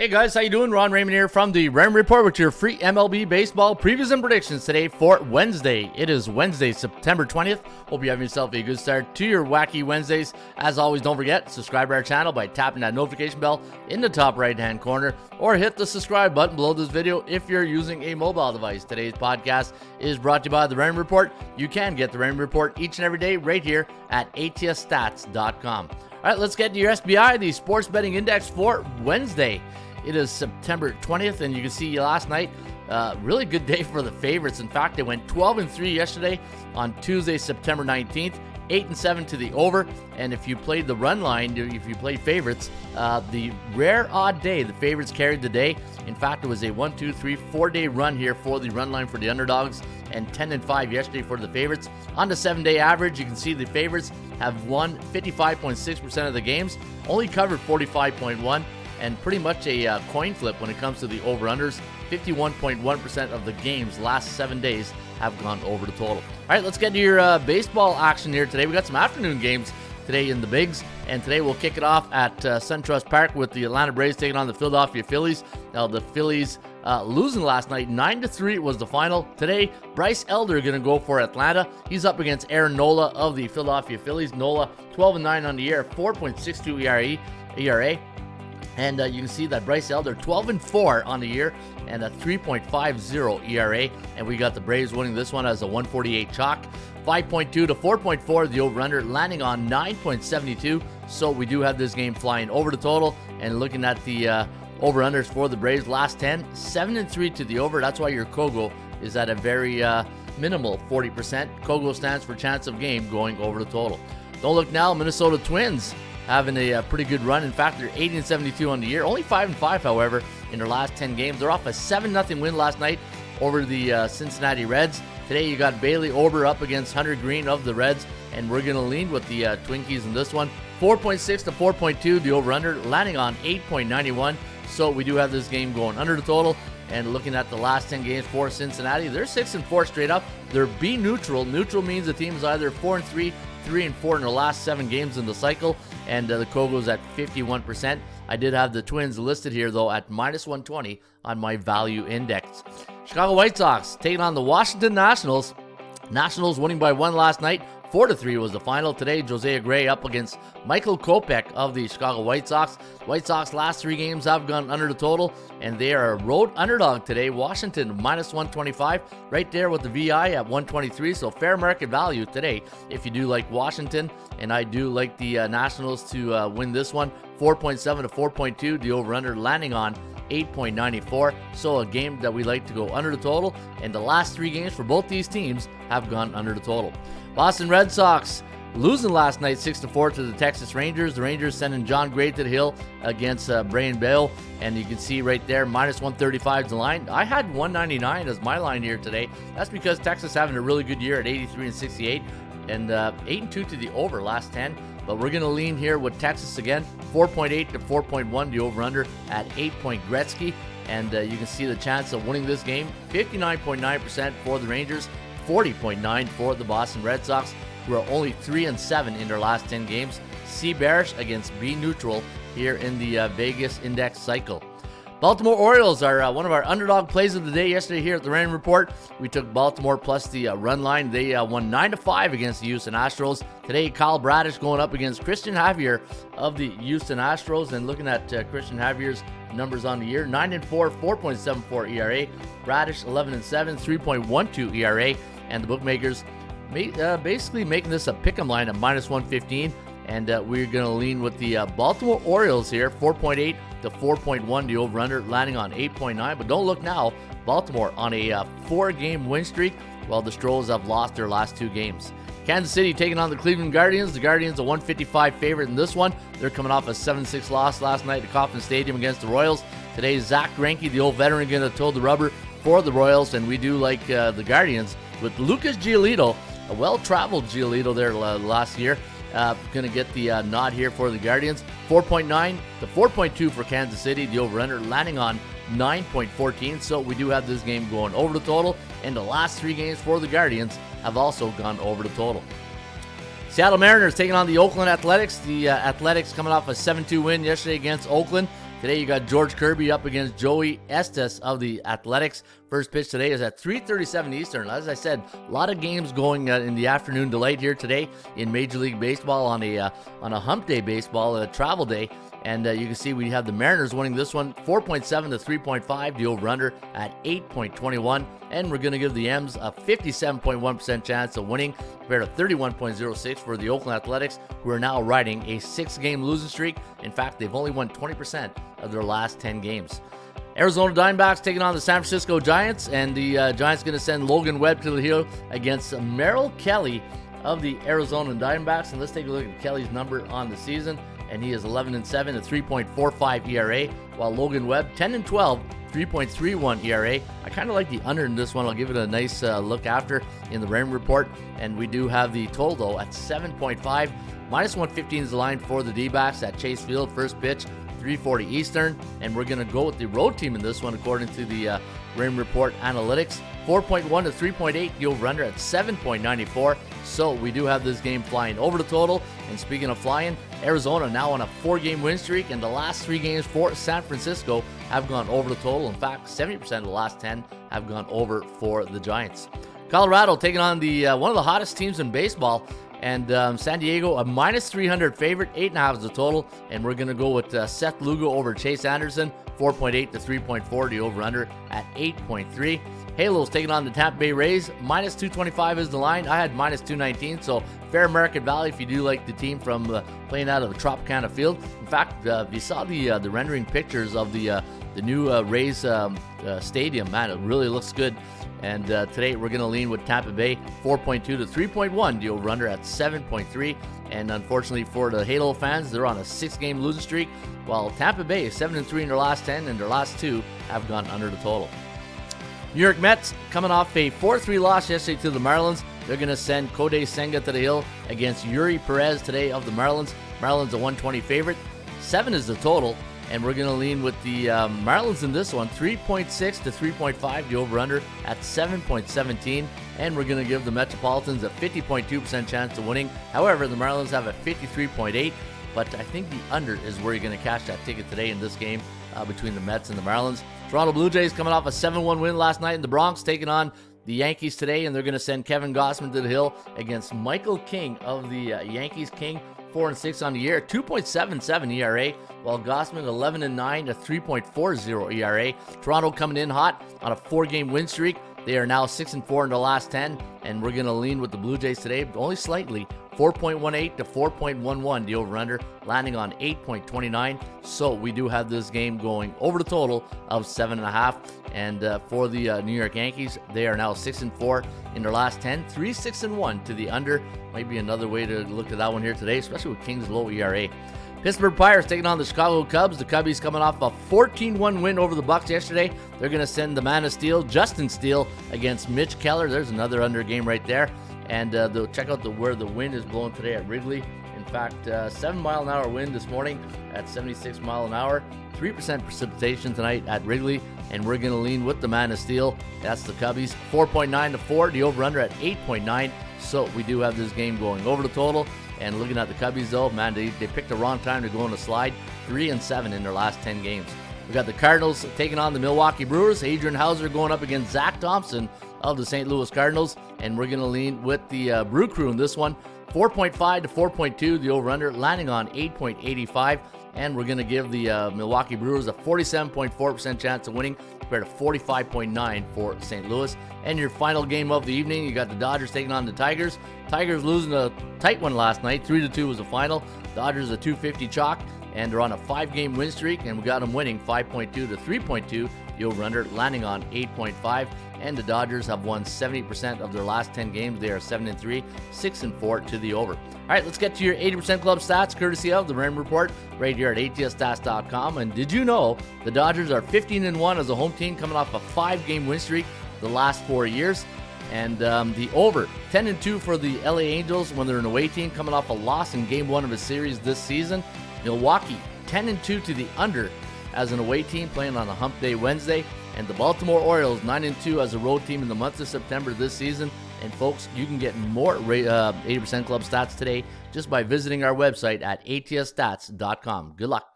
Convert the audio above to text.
Hey guys, how you doing? Ron Raymond here from the Raymond Report with your free MLB baseball previews and predictions today for Wednesday. It is Wednesday, September 20th. Hope you have yourself a good start to your wacky Wednesdays. As always, don't forget, subscribe to our channel by tapping that notification bell in the top right-hand corner or hit the subscribe button below this video if you're using a mobile device. Today's podcast is brought to you by the Raymond Report. You can get the Raymond Report each and every day right here at atsstats.com. All right, let's get to your SBI, the Sports Betting Index for Wednesday. It is September 20th, and you can see last night, really good day for the favorites. In fact, they went 12-3 yesterday on Tuesday, September 19th, 8-7 to the over. And if you played the run line, if you played favorites, the rare odd day, the favorites carried the day. In fact, it was a 1, 2, 3, 4-day run here for the run line for the underdogs, and 10-5 yesterday for the favorites. On the 7-day average, you can see the favorites have won 55.6% of the games, only covered 45.1%. And pretty much a coin flip when it comes to the over-unders. 51.1% of the games last 7 days have gone over the total. All right, let's get to your baseball action here today. We got some afternoon games today in the bigs, and today we'll kick it off at SunTrust Park with the Atlanta Braves taking on the Philadelphia Phillies. Now, the Phillies losing last night, 9-3 was the final. Today, Bryce Elder going to go for Atlanta. He's up against Aaron Nola of the Philadelphia Phillies. Nola, 12-9 on the year, 4.62 ERA. And you can see that Bryce Elder, 12-4 on the year and a 3.50 ERA. And we got the Braves winning this one as a 148 chalk. 5.2 to 4.4, the over-under landing on 9.72. So we do have this game flying over the total. And looking at the over-unders for the Braves, last 10, 7-3 to the over. That's why your Kogo is at a very minimal 40%. Kogo stands for chance of game going over the total. Don't look now, Minnesota Twins having a pretty good run. In fact, they're 80-72 on the year. Only 5-5, however, in their last 10 games. They're off a 7-0 win last night over the Cincinnati Reds. Today, you got Bailey Ober up against Hunter Green of the Reds, and we're going to lean with the Twinkies in this one. 4.6 to 4.2, the over-under, landing on 8.91. So we do have this game going under the total. And looking at the last 10 games for Cincinnati, they're 6-4 straight up. They're B neutral. Neutral means the team is either 4-3, 3-4 in their last 7 games in the cycle, and the Kogo's at 51%. I did have the Twins listed here, though, at -120 on my value index. Chicago White Sox taking on the Washington Nationals. Nationals winning by 1 last night. 4-3 was the final. Today, Josiah Gray up against Michael Kopech of the Chicago White Sox. White Sox last 3 games have gone under the total, and they are a road underdog today. Washington -125, right there with the VI at 123, so fair market value today if you do like Washington, and I do like the Nationals to win this one. 4.7 to 4.2, the over-under landing on 8.94, so a game that we like to go under the total, and the last 3 games for both these teams have gone under the total. Boston Red Sox losing last night 6-4 to the Texas Rangers. The Rangers sending John Gray to the hill against Brayan Bello, and you can see right there -135 is the line. I had 199 as my line here today. That's because Texas having a really good year at 83-68 and 8-2 to the over last 10. But we're going to lean here with Texas again, 4.8 to 4.1, the over-under at 8 Gretzky. And you can see the chance of winning this game, 59.9% for the Rangers, 40.9% for the Boston Red Sox, who are only 3-7 in their last 10 games. C bearish against B neutral here in the Vegas index cycle. Baltimore Orioles are one of our underdog plays of the day yesterday here at the Raymond Report. We took Baltimore plus the run line. They won 9-5 against the Houston Astros. Today, Kyle Bradish going up against Christian Javier of the Houston Astros. And looking at Christian Javier's numbers on the year, 9-4, 4.74 ERA. Bradish 11-7, 3.12 ERA. And the bookmakers basically making this a pick'em line at -115. And we're going to lean with the Baltimore Orioles here, 4.8 to 4.1, the over-under, landing on 8.9. But don't look now, Baltimore on a 4-game win streak, while the Stros have lost their last 2 games. Kansas City taking on the Cleveland Guardians. The Guardians a 155 favorite in this one. They're coming off a 7-6 loss last night at Kauffman Stadium against the Royals. Today, Zach Greinke, the old veteran, going to toe the rubber for the Royals, and we do like the Guardians with Lucas Giolito, a well-traveled Giolito there last year. Going to get the nod here for the Guardians. 4.9 to 4.2 for Kansas City. The over-under landing on 9.14. So we do have this game going over the total. And the last 3 games for the Guardians have also gone over the total. Seattle Mariners taking on the Oakland Athletics. The Athletics coming off a 7-2 win yesterday against Oakland. Today you got George Kirby up against Joey Estes of the Athletics. First pitch today is at 3:37 Eastern. As I said, a lot of games going in the afternoon delight here today in Major League Baseball on a hump day baseball, a travel day. And you can see we have the Mariners winning this one 4.7 to 3.5, the over-under at 8.21. And we're going to give the M's a 57.1% chance of winning compared to 31.06 for the Oakland Athletics, who are now riding a 6-game losing streak. In fact, they've only won 20% of their last 10 games. Arizona Diamondbacks taking on the San Francisco Giants, and the Giants going to send Logan Webb to the hill against Merrill Kelly of the Arizona Diamondbacks. And let's take a look at Kelly's number on the season. And he is 11-7 at 3.45 ERA, while Logan Webb 10-12, 3.31 ERA. I kind of like the under in this one. I'll give it a nice look after in the Ram report. And we do have the total though at 7.5. Minus 115 is the line for the D-backs at Chase Field. First pitch, 3:40 Eastern. And we're going to go with the road team in this one according to the Ram report analytics. 4.1 to 3.8, the over-under at 7.94. So we do have this game flying over the total. And speaking of flying, Arizona now on a 4-game win streak, and the last 3 games for San Francisco have gone over the total. In fact, 70% of the last 10 have gone over for the Giants. Colorado taking on the one of the hottest teams in baseball, and San Diego a minus 300 favorite, 8.5 is the total, and we're going to go with Seth Lugo over Chase Anderson, 4.8 to 3.4, the over-under at 8.3. Halos taking on the Tampa Bay Rays, minus 225 is the line. I had minus 219, so fair market value if you do like the team from playing out of the Tropicana field. In fact, if you saw the rendering pictures of the new Rays stadium, man, it really looks good. And today we're going to lean with Tampa Bay, 4.2 to 3.1, the over-under at 7.3. And unfortunately for the Halo fans, they're on a 6-game losing streak, while Tampa Bay is 7-3 in their last 10, and their last 2 have gone under the total. New York Mets coming off a 4-3 loss yesterday to the Marlins. They're going to send Kodai Senga to the hill against Yuri Perez today of the Marlins. Marlins a 120 favorite. 7 is the total, and we're going to lean with the Marlins in this one. 3.6 to 3.5, the over-under at 7.17. And we're going to give the Metropolitans a 50.2% chance of winning. However, the Marlins have a 53.8%. But I think the under is where you're going to cash that ticket today in this game between the Mets and the Marlins. Toronto Blue Jays coming off a 7-1 win last night in the Bronx, taking on the Yankees today, and they're going to send Kevin Gausman to the hill against Michael King of the Yankees. King 4-6 on the year, 2.77 ERA, while Gausman 11-9 to 3.40 ERA. Toronto coming in hot on a 4-game win streak. They are now 6-4 in the last 10, and we're going to lean with the Blue Jays today, only slightly. 4.18 to 4.11, the over-under, landing on 8.29. So we do have this game going over the total of 7.5. And for the New York Yankees, they are now 6-4 in their last 10, 3-6-1 to the under. Might be another way to look at that one here today, especially with King's low ERA. Pittsburgh Pirates taking on the Chicago Cubs. The Cubbies coming off a 14-1 win over the Bucks yesterday. They're going to send the man of steel, Justin Steele, against Mitch Keller. There's another under game right there. And they'll check out where the wind is blowing today at Wrigley. In fact, 7-mile-an-hour wind this morning at 76 mile an hour. 3% precipitation tonight at Wrigley. And we're going to lean with the man of steel. That's the Cubbies. 4.9 to 4. The over-under at 8.9. So we do have this game going over the total. And looking at the Cubbies, though, man, they picked the wrong time to go on a slide. 3-7 in their last 10 games. We got the Cardinals taking on the Milwaukee Brewers. Adrian Hauser going up against Zach Thompson of the St. Louis Cardinals. And we're going to lean with the Brew Crew in this one. 4.5 to 4.2, the over-under, landing on 8.85. And we're going to give the Milwaukee Brewers a 47.4% chance of winning compared to 45.9 for St. Louis. And your final game of the evening, you got the Dodgers taking on the Tigers. Tigers losing a tight one last night. 3-2 was the final. Dodgers a 250 chalk, and they're on a 5-game win streak, and we got them winning 5.2 to 3.2. The over-under landing on 8.5. And the Dodgers have won 70% of their last 10 games. They are 7-3, 6-4 to the over. All right, let's get to your 80% club stats, courtesy of the Ram Report, right here at ATSstats.com. And did you know the Dodgers are 15-1 as a home team, coming off a 5-game win streak the last 4 years? And the over, 10-2 for the LA Angels when they're an away team, coming off a loss in Game 1 of a series this season. Milwaukee, 10-2 to the under as an away team, playing on a hump day Wednesday. And the Baltimore Orioles, 9-2 as a road team in the month of September this season. And folks, you can get more 80% Club stats today just by visiting our website at ATSstats.com. Good luck.